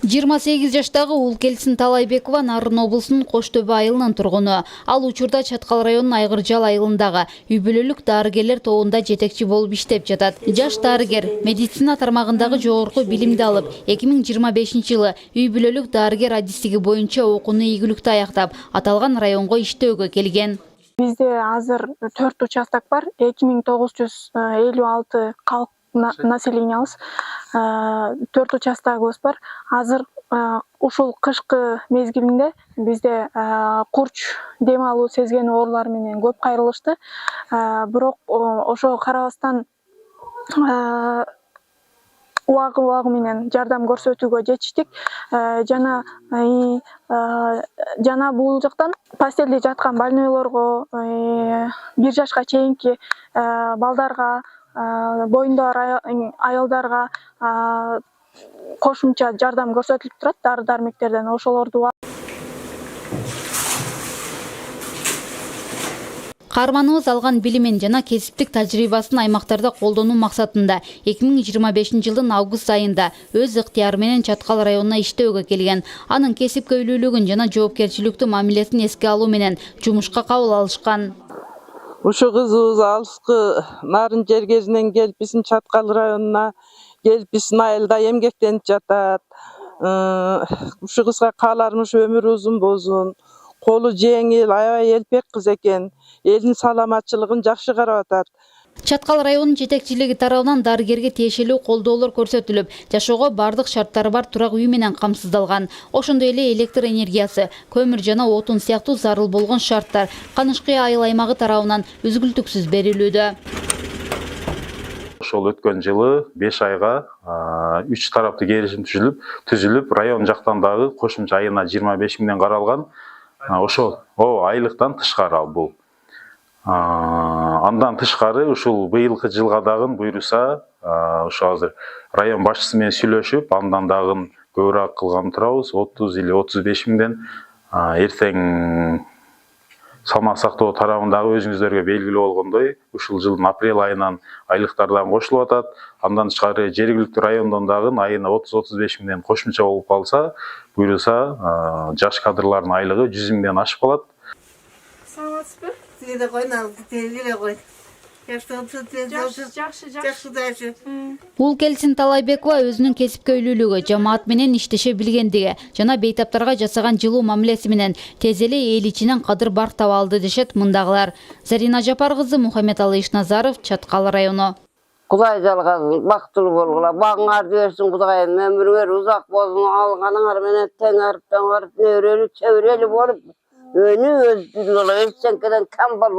28 жаштагы Улкелсин Талайбекова Нарын облусунун Кош Төбө айылынын тургуну. Ал учурда Чаткал районунун Айгыржал айылындагы үй бүлөлүк дарыгерлер тобунда жетекчи болуп иштеп жатат. Жаш дарыгер медицина тармагындагы жогорку билимди алып, 2025-жылы үй бүлөлүк дарыгер адистиги боюнча окууну ийгиликтүү аяктап, аталган районго иштөөгө келген. Бизде азыр 4 участок бар, 2956 калк населениябыз, 4 участогубуз бар. Азыр ушул кышкы мезгилинде бизде курч дем алуу сезген оорулар менен көп кайрылышты. Бирок ошого карабастан убагы менен жардам көрсөтүүгө жетиштик. Жана бул жактан постелде жаткан больнойлорго, 1 жашка чейинки балдарга, боюндагы аялдарга кошумча жардам көрсөтүлүп турат дары-дармектерден. Ошолорду Каарманыбыз алган билимин жана кесиптик тажрыйбасын аймактарда колдонуу максатында 2025-жылдын август айында өз ыктыяры менен Чаткал районуна иштөөгө келген. Анын кесипкөйлүүлүгүн жана жоопкерчиликтүү мамилесин эске алуу менен жумушка кабыл алышкан. Ушу кызыбыз алыскы нарын жергесинен келип биздин Чаткал районуна келип биздин айылда эмгектенип жатат. Ушу кызга кааларымыз өмүрү узун болсун. Колу жеңил, аябай элпек кыз экен. Элдин саламатчылыгын жакшы карап атат. Чаткал районунун жетекчилиги тарабынан дарыгерге тиешелүү колдоолор көрсөтүлүп, жашоого бардык шарттары бар турак үй менен камсыздалган. Ошондой эле электр энергиясы, көмүр жана отун сыяктуу зарыл болгон шарттар Канышкы айыл аймагы тарабынан үзгүлтүксүз берилүүдө. Ошол өткөн жылы 5 айга 3 тараптуу келишим түзүлүп, район жактан дагы кошумча айына 25 миңден каралган. Ошол айлыктан тышкары бул. Андан тышкары ушул быйылкы жылга дагы буйруса, ошо азыр район башчысы менен сүйлөшүп, андан дагы көбүрөөк кылган турабыз. 30 или 35 миңден эртең салмак сактоо тарабындагы өзүңүздөргө белгилүү болгондой, ушул жылдын апрель айынан айлыктардан кошулуп атат. Андан тышкары жергиликтүү райондон дагы айына 30-35 миңден кошумча болуп калса, буйруса жаш кадрлардын айлыгы 100 миңден ашып калат. Саламатсызбы? Сиз да койнаңыз, телевизорго кой. Жакшы. Улкелсин Талайбекова өзүнүн кесипкөйлүүлүгү, жамаат менен иштеше билгендиги жана бейтаптарга жасаган жылуу мамилеси менен тез эле эл ичинен кадыр барк таба алды дешет мындагылар. Зарина Жапар кызы, Мухаммед Ишназаров, Чаткал району. Кудай жалгазы, бактылуу болгула, багыңарды берсин Кудайым, өмүрүңөр узак болсун, алганыңар менен теңарип, нөөрөлү, чөбүрөлү болуп, өнү өздүгү элсеңкеден кам болбо.